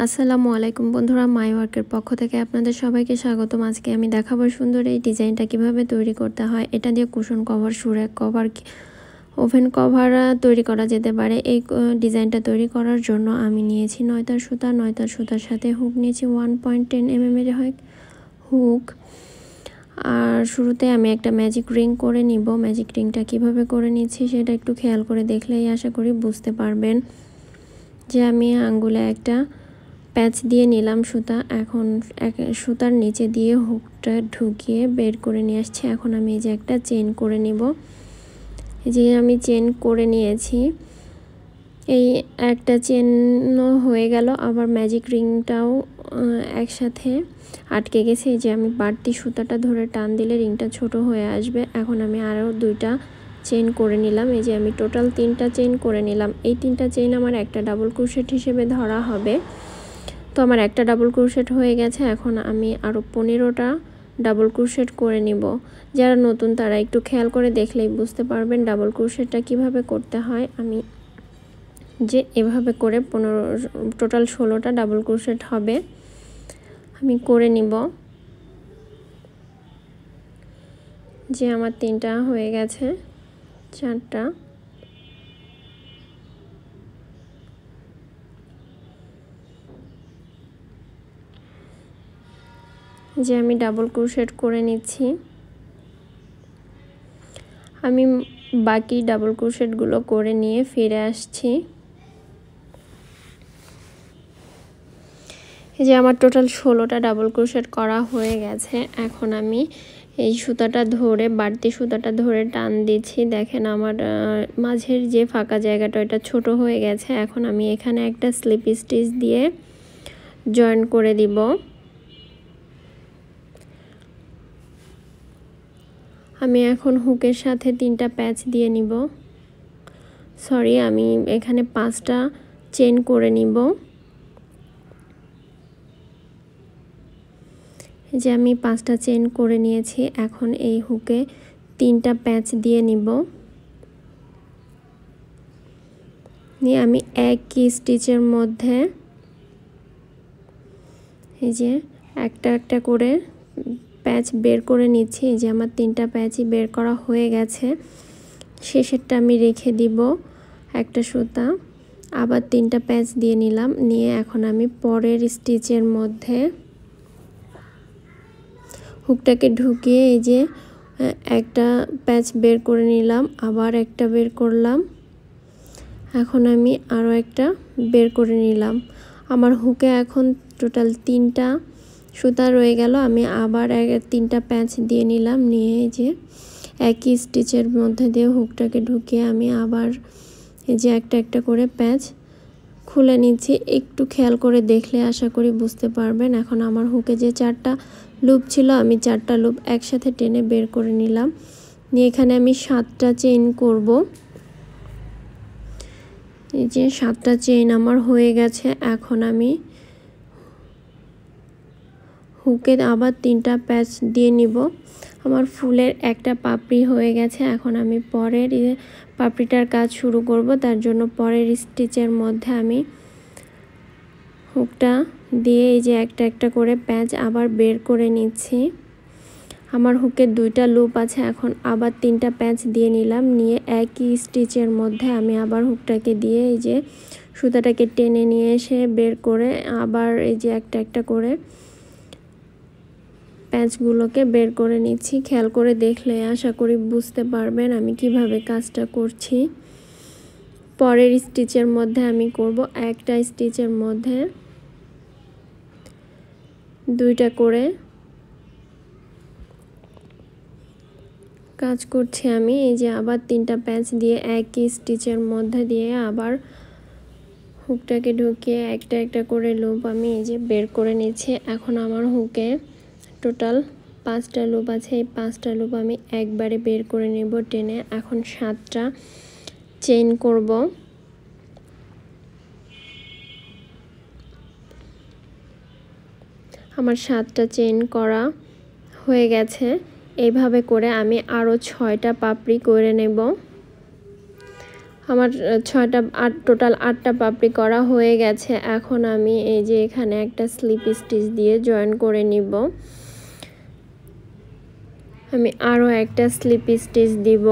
আসসালামু আলাইকুম বন্ধুরা, মাই ওয়ার্কের পক্ষ থেকে আপনাদের সবাইকে স্বাগতম। আজকে আমি দেখাবো সুন্দর এই ডিজাইনটা কিভাবে তৈরি করতে হয়। এটা দিয়ে কুশন কভার, সুরেক কভার, ওভেন কভার তৈরি করা যেতে পারে। এই ডিজাইনটা তৈরি করার জন্য আমি নিয়েছি 9 তার সুতা, 9 তার সুতার সাথে হুক নিয়েছি 1.10 mm এর হুক। আর শুরুতে আমি একটা ম্যাজিক রিং করে নিব। ম্যাজিক রিংটা কিভাবে করে নিচ্ছি সেটা একটু খেয়াল করে দেখলেই আশা করি বুঝতে পারবেন। যে আমি আঙ্গুলে একটা প্যাচ দিয়ে নিলাম সুতা। এখন সুতার নিচে দিয়ে হুকটা ঢুকিয়ে বের করে নিয়ে আসছি। এখন আমি এই যে একটা চেন করে নিব। এই যে আমি চেন করে নিয়েছি, এই একটা চেন হয়ে গেল। আবার ম্যাজিক রিংটাও একসাথে আটকে গেছে। এই যে আমি বাড়তি সুতাটা ধরে টান দিলে রিংটা ছোট হয়ে আসবে। এখন আমি আরও 2টা চেন করে নিলাম। এই যে আমি টোটাল 3টা চেন করে নিলাম। এই 3টা চেন আমার একটা ডাবল ক্রোশেট হিসেবে ধরা হবে। তো আমার একটা ডাবল ক্রোশেট হয়ে গেছে। এখন আমি আরও 15টা ডাবল ক্রোশেট করে নিব। যারা নতুন তারা একটু খেয়াল করে দেখলেই বুঝতে পারবেন ডাবল ক্রোশেটটা কিভাবে করতে হয়। আমি যে এভাবে করে টোটাল 16টা ডাবল ক্রোশেট হবে, আমি করে নিব। যে আমার 3টা হয়ে গেছে, 4টা। যে আমি ডাবল ক্রোশেট করে নিচ্ছি। আমি বাকি ডাবল ক্রোশেটগুলো করে নিয়ে ফিরে আসছি। এই যে আমার টোটাল 16টা ডাবল ক্রোশেট করা হয়ে গেছে। এখন আমি এই সুতাটা ধরে, বাড়তি সুতাটা ধরে টান দিচ্ছি। দেখেন আমার মাঝের যে ফাঁকা জায়গাটা এটা ছোট হয়ে গেছে। এখন আমি এখানে একটা স্লিপ স্টিচ দিয়ে জয়েন করে দিব। আমি এখন হুকের সাথে 3টা প্যাচ দিয়ে নিব। সরি, আমি এখানে 5টা চেন করে নিব। যে আমি 5টা চেন করে নিয়েছি। এখন এই হুকে 3টা প্যাচ দিয়ে নিব। নিয়ে আমি একই স্টিচের মধ্যে এই যে একটা একটা করে প্যাচ বের করে নিচ্ছি। এই যে আমার 3টা প্যাচই বের করা হয়ে গেছে। শেষেরটা আমি রেখে দিব একটা সুতা। আবার 3টা প্যাচ দিয়ে নিলাম। নিয়ে এখন আমি পরের স্টিচের মধ্যে হুকটাকে ঢুকিয়ে এই যে একটা প্যাচ বের করে নিলাম, আবার একটা বের করলাম। এখন আমি আরও একটা বের করে নিলাম। আমার হুকে এখন টোটাল 3টা সুতা রয়ে গেল। আমি আবার 3টা প্যাচ দিয়ে নিলাম। নিয়ে এই যে একই স্টিচের মধ্যে দিয়ে হুকটাকে ঢুকিয়ে আমি আবার এই যে একটা একটা করে প্যাচ খুলে নিচ্ছি। একটু খেয়াল করে দেখলে আশা করি বুঝতে পারবেন। এখন আমার হুকে যে 4টা লুপ ছিল, আমি 4টা লুপ একসাথে টেনে বের করে নিলাম। নিয়ে এখানে আমি 7টা চেইন করব। এই যে 7টা চেইন আমার হয়ে গেছে। এখন আমি হুকে আবার 3টা প্যাচ দিয়ে নিব। আমার ফুলের একটা পাপড়ি হয়ে গেছে। এখন আমি পরের পাপড়িটার কাজ শুরু করব। তার জন্য পরের স্টিচের মধ্যে আমি হুকটা দিয়ে এই যে একটা একটা করে প্যাচ আবার বের করে নিচ্ছি। আমার হুকের 2টা লুপ আছে। এখন আবার 3টা প্যাচ দিয়ে নিলাম। নিয়ে একই স্টিচের মধ্যে আমি আবার হুকটাকে দিয়ে এই যে সুতাটাকে টেনে নিয়ে এসে বের করে আবার এই যে একটা একটা করে প্যাচগুলোকে বের করে নিচ্ছি। খেয়াল করে দেখলে আশা করি বুঝতে পারবেন আমি কিভাবে কাজটা করছি। পরের স্টিচের মধ্যে আমি করব একটা স্টিচের মধ্যে 2টা করে কাজ করছি আমি। এই যে আবার 3টা প্যাচ দিয়ে একই স্টিচের মধ্যে দিয়ে আবার হুকটাকে ঢুকিয়ে একটা একটা করে লুপ আমি এই যে বের করে নিচ্ছি। এখন আমার হুকে টোটাল 5টা লুপ আছে। এই 5টা লুপ আমি একবারে বের করে নেব টেনে। এখন 7টা চেইন করব। আমার 7টা চেইন করা হয়ে গেছে। এইভাবে করে আমি আরও 6টা পাপড়ি করে নেব। আমার 6টা টোটাল 8টা পাপড়ি করা হয়ে গেছে। এখন আমি এই যে এখানে একটা স্লিপ স্টিচ দিয়ে জয়েন করে নিব। আমি আরও একটা স্লিপ স্টিচ দিব।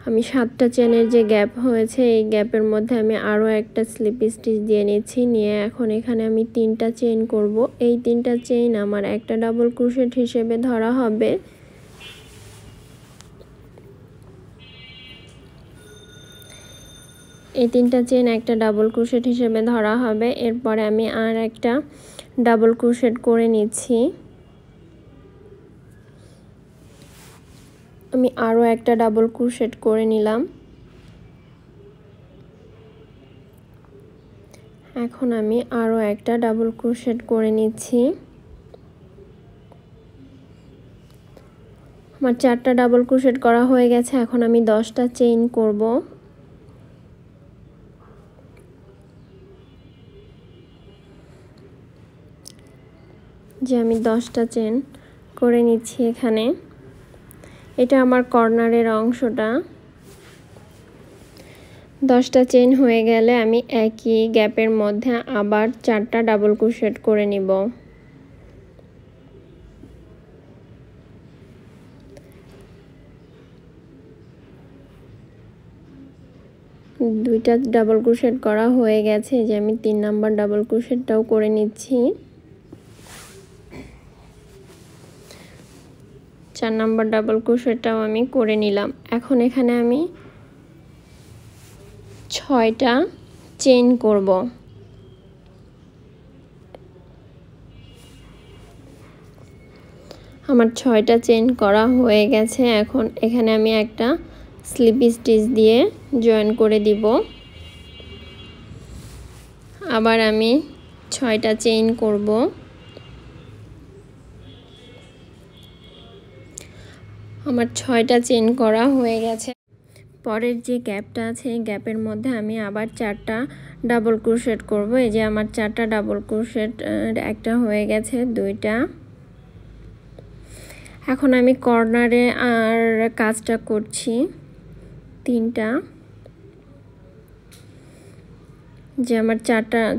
আমি 7টা চেনের যে গ্যাপ হয়েছে এই গ্যাপের মধ্যে আমি আরও একটা স্লিপ স্টিচ দিয়ে নিচ্ছি। নিয়ে এখন এখানে আমি 3টা চেইন করব। এই 3টা চেইন আমার একটা ডাবল ক্রোশেট হিসেবে ধরা হবে। এই 3টা চেইন একটা ডাবল ক্রোশেট হিসেবে ধরা হবে। এরপরে আমি আর একটা ডাবল ক্রোশেট করে নিচ্ছি। আমি আরও একটা ডাবল ক্রোশেট করে নিলাম। এখন আমি আরও একটা ডাবল ক্রোশেট করে নিচ্ছি। আমার 4টা ডাবল ক্রোশেট করা হয়ে গেছে। এখন আমি 10টা চেইন করব। যে আমি 10টা চেইন করে নিচ্ছি এখানে। এটা আমার কর্নারের অংশটা। 10টা চেইন হয়ে গেলে আমি একই গ্যাপের মধ্যে আবার 4টা ডাবল ক্রোশেট করে নিব। দুইটা ডাবল ক্রোশেট করা হয়ে গেছে। যে আমি 3 নাম্বার ডাবল ক্রোশেটটাও করে নিচ্ছি। 4 নাম্বার ডাবল ক্রোশেটটাও আমি করে নিলাম। এখন এখানে আমি 6টা চেইন করব। আমার 6টা চেইন করা হয়ে গেছে। এখন এখানে আমি একটা স্লিপ স্টিচ দিয়ে জয়েন করে দিব। আবার আমি 6টা চেইন করব। আমার 6টা চেইন করা হয়ে গেছে। পরের যে গ্যাপটা আছে এই গ্যাপের মধ্যে আমি আবার 4টা ডাবল ক্রোশেট করব। এই যে আমার 4টা ডাবল ক্রোশেট একটা হয়ে গেছে, 2টা। এখন আমি কর্নারে আর কাজটা করছি 3টা। যে আমার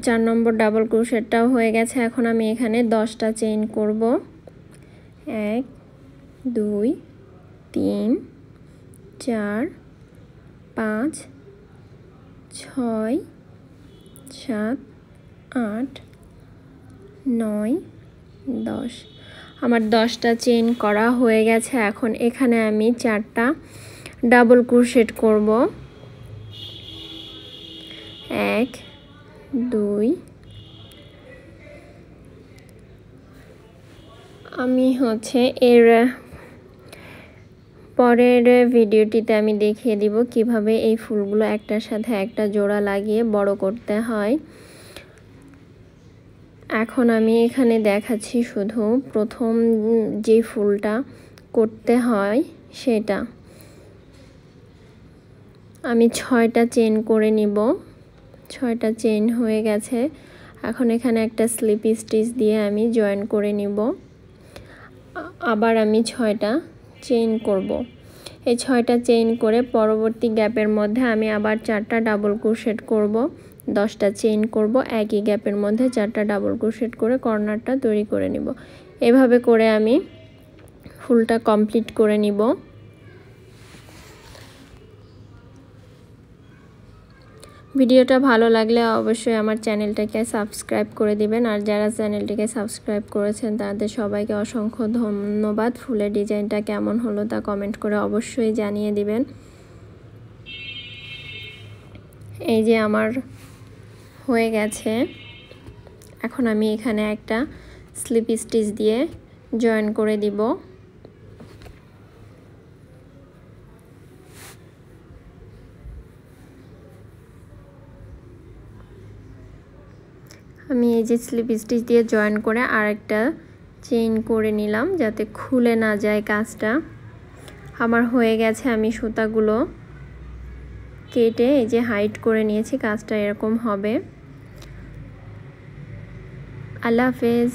4 নম্বর ডাবল ক্রোশেটটাও হয়ে গেছে। এখন আমি এখানে 10টা চেইন করব। 1 2 3 4 5 6 7 8 9 10। আমার 10টা চেইন করা হয়ে গেছে। এখন এখানে আমি 4টা ডাবল ক্রোশেট করব। 1 2। আমি এর পরের ভিডিওটিতে আমি দেখিয়ে দিব কিভাবে এই ফুলগুলো একটার সাথে একটা জোড়া লাগিয়ে বড় করতে হয়। এখন আমি এখানে দেখাচ্ছি শুধু প্রথম যে ফুলটা করতে হয় সেটা। আমি 6টা চেইন করে নিব। 6টা চেইন হয়ে গেছে। এখন এখানে একটা স্লিপ স্টিচ দিয়ে আমি জয়েন করে নিব। আবার আমি 6টা চেইন করব। এই 6টা চেইন করে পরবর্তী গ্যাপের মধ্যে আমি আবার 4টা ডাবল ক্রোশেট করব। 10টা চেইন করব। একই গ্যাপের মধ্যে 4টা ডাবল ক্রোশেট করে কর্নারটা তৈরি করে নিব। এভাবে করে আমি ফুলটা কমপ্লিট করে নিব। ভিডিওটা ভালো লাগলে অবশ্যই আমার চ্যানেলটাকে সাবস্ক্রাইব করে দিবেন। আর যারা চ্যানেলটিকে সাবস্ক্রাইব করেছেন তাদের সবাইকে অসংখ্য ধন্যবাদ। ফুলের ডিজাইনটা কেমন হলো তা কমেন্ট করে অবশ্যই জানিয়ে দিবেন। এই যে আমার হয়ে গেছে। এখন আমি এখানে একটা স্লিপ স্টিচ দিয়ে জয়েন করে দিব। আমি এই যে স্লিপ স্টিচ দিয়ে জয়েন করে আরেকটা চেইন করে নিলাম যাতে খুলে না যায় কাজটা। আমার হয়ে গেছে। আমি সুতাগুলো কেটে এই যে হাইড করে নিয়েছি। কাজটা এরকম হবে। আল্লাহ হাফেজ।